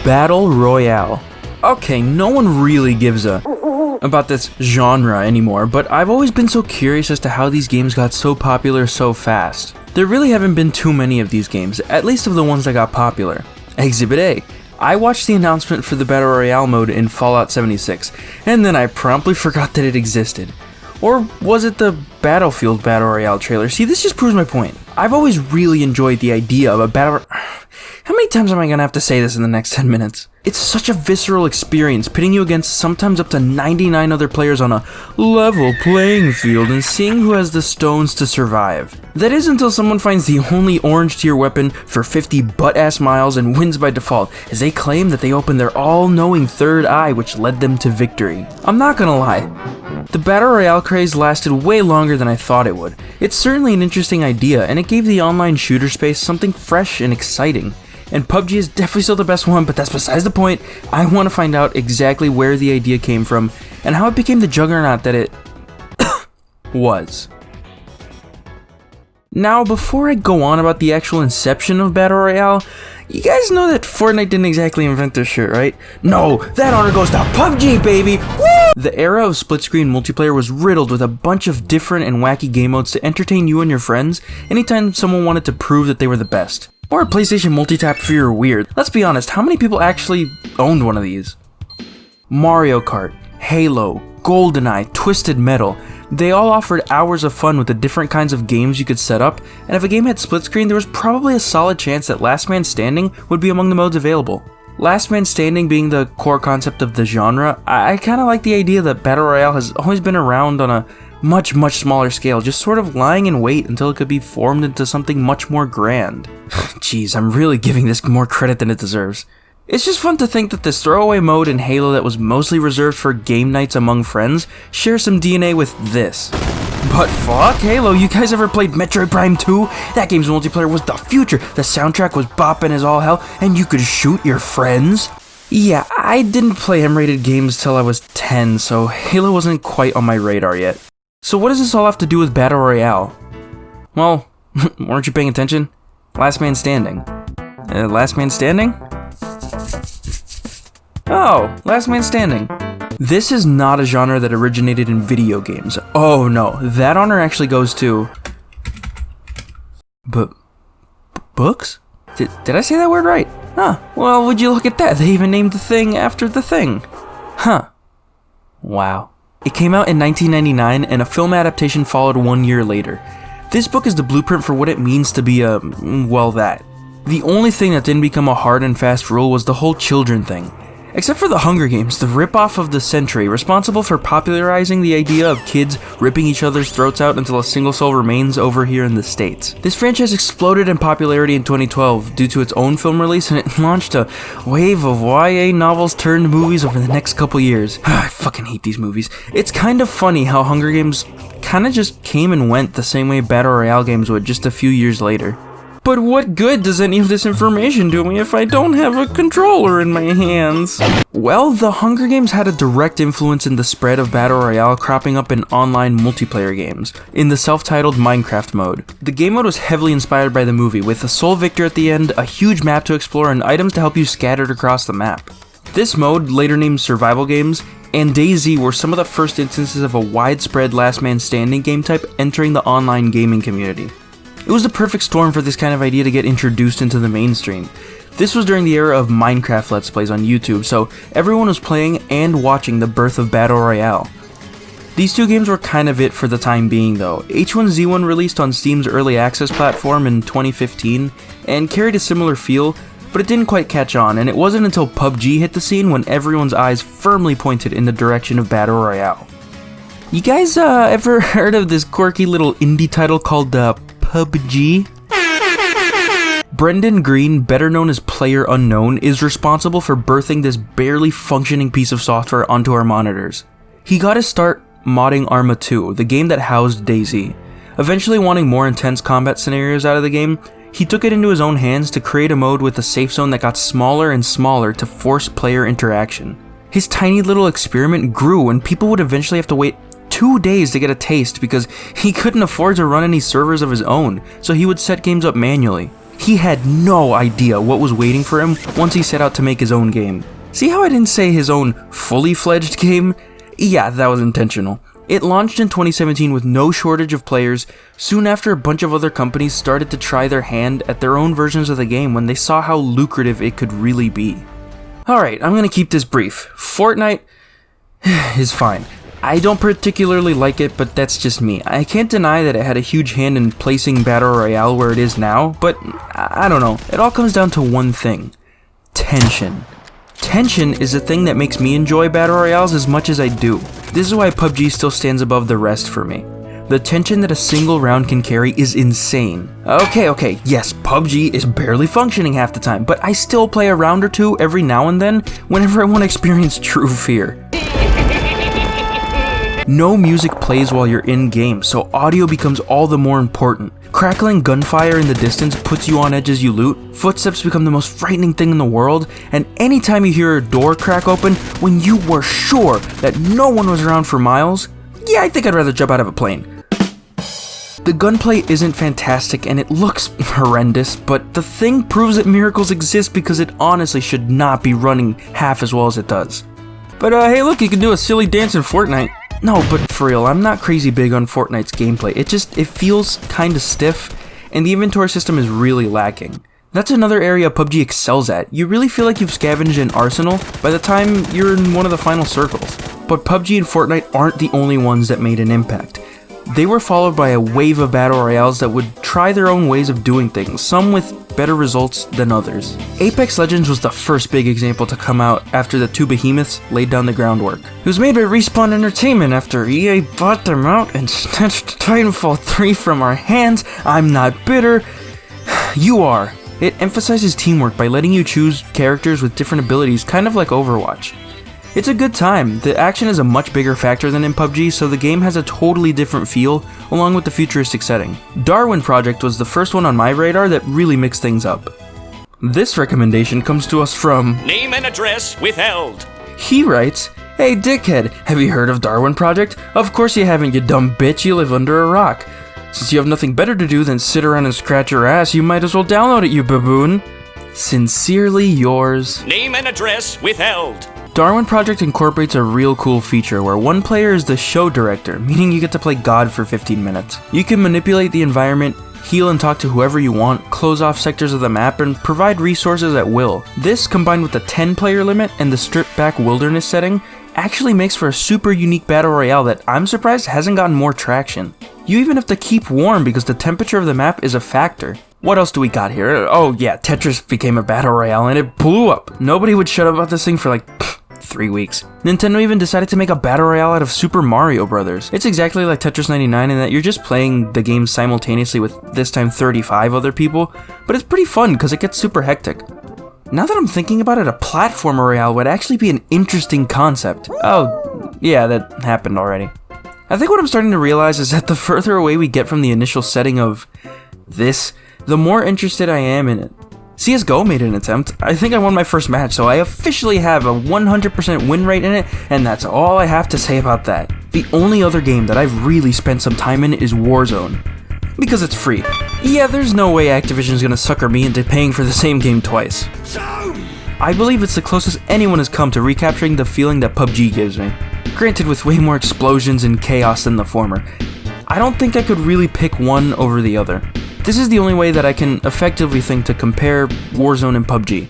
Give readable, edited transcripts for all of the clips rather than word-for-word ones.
Battle Royale. Okay, no one really gives a about this genre anymore, but I've always been so curious as to how these games got so popular so fast. There really haven't been too many of these games, at least of the ones that got popular. Exhibit A. I watched the announcement for the Battle Royale mode in Fallout 76, and then I promptly forgot that it existed. Or was it the Battlefield Battle Royale trailer? See, this just proves my point. I've always really enjoyed the idea of a battle... How many times am I gonna have to say this in the next 10 minutes? It's such a visceral experience, pitting you against sometimes up to 99 other players on a level playing field and seeing who has the stones to survive. That is until someone finds the only orange tier weapon for 50 butt-ass miles and wins by default, as they claim that they opened their all-knowing third eye which led them to victory. I'm not gonna lie. The Battle Royale craze lasted way longer than I thought it would. It's certainly an interesting idea, and it gave the online shooter space something fresh and exciting. And PUBG is definitely still the best one, but that's besides the point. I want to find out exactly where the idea came from, and how it became the juggernaut that it was. Now, before I go on about the actual inception of Battle Royale, you guys know that Fortnite didn't exactly invent this shit, right? No, that honor goes to PUBG, baby! Woo! The era of split-screen multiplayer was riddled with a bunch of different and wacky game modes to entertain you and your friends anytime someone wanted to prove that they were the best. Or a PlayStation multi-tap if you're weird. Let's be honest, how many people actually owned one of these? Mario Kart, Halo, GoldenEye, Twisted Metal, they all offered hours of fun with the different kinds of games you could set up, and if a game had split screen, there was probably a solid chance that Last Man Standing would be among the modes available. Last Man Standing being the core concept of the genre, I kinda like the idea that Battle Royale has always been around on a much smaller scale, just sort of lying in wait until it could be formed into something much more grand. Jeez, I'm really giving this more credit than it deserves. It's just fun to think that this throwaway mode in Halo that was mostly reserved for game nights among friends shares some DNA with this. But fuck Halo, you guys ever played Metroid Prime 2? That game's multiplayer was the future, the soundtrack was bopping as all hell, and you could shoot your friends? Yeah, I didn't play M-rated games till I was 10, so Halo wasn't quite on my radar yet. So what does this all have to do with Battle Royale? Well, weren't you paying attention? Last Man Standing. Last Man Standing? Oh, Last Man Standing. This is not a genre that originated in video games. Oh no, that honor actually goes to... books? Did I say that word right? Huh, well, would you look at that, they even named the thing after the thing. Huh. Wow. It came out in 1999, and a film adaptation followed 1 year later. This book is the blueprint for what it means to be a, well, that. The only thing that didn't become a hard and fast rule was the whole children thing. Except for the Hunger Games, the ripoff of the century, responsible for popularizing the idea of kids ripping each other's throats out until a single soul remains over here in the States. This franchise exploded in popularity in 2012 due to its own film release, and it launched a wave of YA novels turned movies over the next couple years. I fucking hate these movies. It's kind of funny how Hunger Games kinda just came and went the same way Battle Royale games would just a few years later. But what good does any of this information do me if I don't have a controller in my hands? Well, the Hunger Games had a direct influence in the spread of Battle Royale cropping up in online multiplayer games, in the self-titled Minecraft mode. The game mode was heavily inspired by the movie, with a sole victor at the end, a huge map to explore, and items to help you scattered across the map. This mode, later named Survival Games, and DayZ were some of the first instances of a widespread Last Man Standing game type entering the online gaming community. It was the perfect storm for this kind of idea to get introduced into the mainstream. This was during the era of Minecraft Let's Plays on YouTube, so everyone was playing and watching the birth of Battle Royale. These two games were kind of it for the time being though. H1Z1 released on Steam's early access platform in 2015 and carried a similar feel, but it didn't quite catch on, and it wasn't until PUBG hit the scene when everyone's eyes firmly pointed in the direction of Battle Royale. You guys ever heard of this quirky little indie title called PUBG? Brendan Green, better known as Player Unknown, is responsible for birthing this barely functioning piece of software onto our monitors. He got his start modding Arma 2, the game that housed DayZ. Eventually wanting more intense combat scenarios out of the game, he took it into his own hands to create a mode with a safe zone that got smaller and smaller to force player interaction. His tiny little experiment grew, and people would eventually have to wait 2 days to get a taste because he couldn't afford to run any servers of his own, so he would set games up manually. He had no idea what was waiting for him once he set out to make his own game. See how I didn't say his own fully fledged game? Yeah, that was intentional. It launched in 2017 with no shortage of players, soon after a bunch of other companies started to try their hand at their own versions of the game when they saw how lucrative it could really be. Alright, I'm gonna keep this brief. Fortnite is fine. I don't particularly like it, but that's just me. I can't deny that it had a huge hand in placing Battle Royale where it is now, but I don't know. It all comes down to one thing. Tension. Tension is the thing that makes me enjoy Battle Royales as much as I do. This is why PUBG still stands above the rest for me. The tension that a single round can carry is insane. Okay, yes, PUBG is barely functioning half the time, but I still play a round or two every now and then whenever I want to experience true fear. No music plays while you're in-game, so audio becomes all the more important. Crackling gunfire in the distance puts you on edge as you loot, footsteps become the most frightening thing in the world, and anytime you hear a door crack open when you were sure that no one was around for miles, yeah, I think I'd rather jump out of a plane. The gunplay isn't fantastic and it looks horrendous, but the thing proves that miracles exist because it honestly should not be running half as well as it does. But hey look, you can do a silly dance in Fortnite. No, but for real, I'm not crazy big on Fortnite's gameplay. It feels kinda stiff, and the inventory system is really lacking. That's another area PUBG excels at. You really feel like you've scavenged an arsenal by the time you're in one of the final circles. But PUBG and Fortnite aren't the only ones that made an impact. They were followed by a wave of battle royales that would try their own ways of doing things, some with better results than others. Apex Legends was the first big example to come out after the two behemoths laid down the groundwork. It was made by Respawn Entertainment after EA bought them out and snatched Titanfall 3 from our hands. I'm not bitter. You are. It emphasizes teamwork by letting you choose characters with different abilities, kind of like Overwatch. It's a good time. The action is a much bigger factor than in PUBG, so the game has a totally different feel, along with the futuristic setting. Darwin Project was the first one on my radar that really mixed things up. This recommendation comes to us from Name and address withheld. He writes, "Hey dickhead, have you heard of Darwin Project? Of course you haven't, you dumb bitch, you live under a rock. Since you have nothing better to do than sit around and scratch your ass, you might as well download it, you baboon. Sincerely yours." Name and address withheld. Darwin Project incorporates a real cool feature where one player is the show director, meaning you get to play God for 15 minutes. You can manipulate the environment, heal and talk to whoever you want, close off sectors of the map, and provide resources at will. This, combined with the 10-player limit and the stripped-back wilderness setting, actually makes for a super unique battle royale that I'm surprised hasn't gotten more traction. You even have to keep warm because the temperature of the map is a factor. What else do we got here? Oh yeah, Tetris became a battle royale and it blew up. Nobody would shut up about this thing for like 3 weeks. Nintendo even decided to make a battle royale out of Super Mario Bros. It's exactly like Tetris 99 in that you're just playing the game simultaneously with this time 35 other people, but it's pretty fun because it gets super hectic. Now that I'm thinking about it, a platformer royale would actually be an interesting concept. Oh, yeah, that happened already. I think what I'm starting to realize is that the further away we get from the initial setting of this, the more interested I am in it. CSGO made an attempt. I think I won my first match, so I officially have a 100% win rate in it, and that's all I have to say about that. The only other game that I've really spent some time in is Warzone. Because it's free. Yeah, there's no way Activision's gonna sucker me into paying for the same game twice. I believe it's the closest anyone has come to recapturing the feeling that PUBG gives me. Granted, with way more explosions and chaos than the former. I don't think I could really pick one over the other. This is the only way that I can effectively think to compare Warzone and PUBG.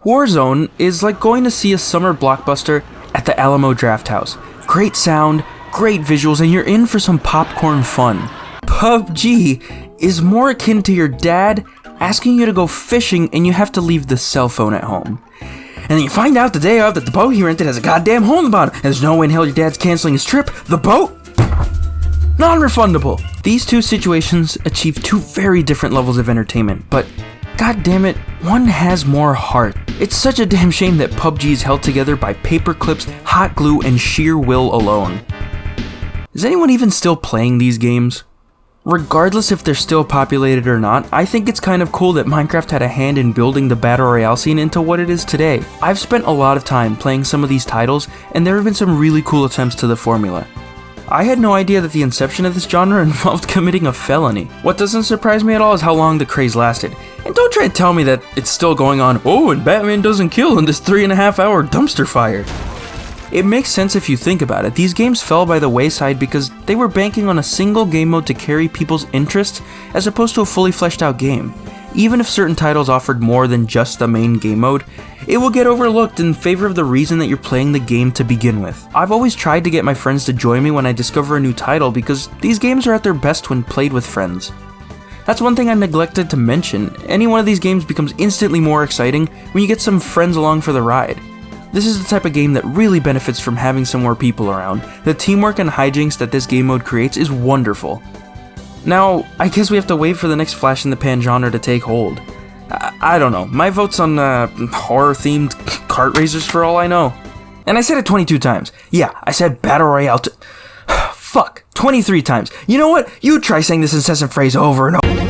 Warzone is like going to see a summer blockbuster at the Alamo Drafthouse. Great sound, great visuals, and you're in for some popcorn fun. PUBG is more akin to your dad asking you to go fishing and you have to leave the cell phone at home. And then you find out the day of that the boat he rented has a goddamn hole in the bottom, and there's no way in hell your dad's canceling his trip. The boat? Non-refundable. These two situations achieve two very different levels of entertainment, but god damn it, one has more heart. It's such a damn shame that PUBG is held together by paper clips, hot glue, and sheer will alone. Is anyone even still playing these games? Regardless if they're still populated or not, I think it's kind of cool that Minecraft had a hand in building the Battle Royale scene into what it is today. I've spent a lot of time playing some of these titles, and there have been some really cool attempts to the formula. I had no idea that the inception of this genre involved committing a felony. What doesn't surprise me at all is how long the craze lasted. And don't try to tell me that it's still going on, oh, and Batman doesn't kill in this 3.5-hour dumpster fire. It makes sense if you think about it. These games fell by the wayside because they were banking on a single game mode to carry people's interest as opposed to a fully fleshed out game. Even if certain titles offered more than just the main game mode, it will get overlooked in favor of the reason that you're playing the game to begin with. I've always tried to get my friends to join me when I discover a new title because these games are at their best when played with friends. That's one thing I neglected to mention. Any one of these games becomes instantly more exciting when you get some friends along for the ride. This is the type of game that really benefits from having some more people around. The teamwork and hijinks that this game mode creates is wonderful. Now, I guess we have to wait for the next flash-in-the-pan genre to take hold. I don't know, my vote's on horror-themed kart racers for all I know. And I said it 22 times. Yeah, I said Battle Royale fuck, 23 times. You know what? You try saying this incessant phrase over and over.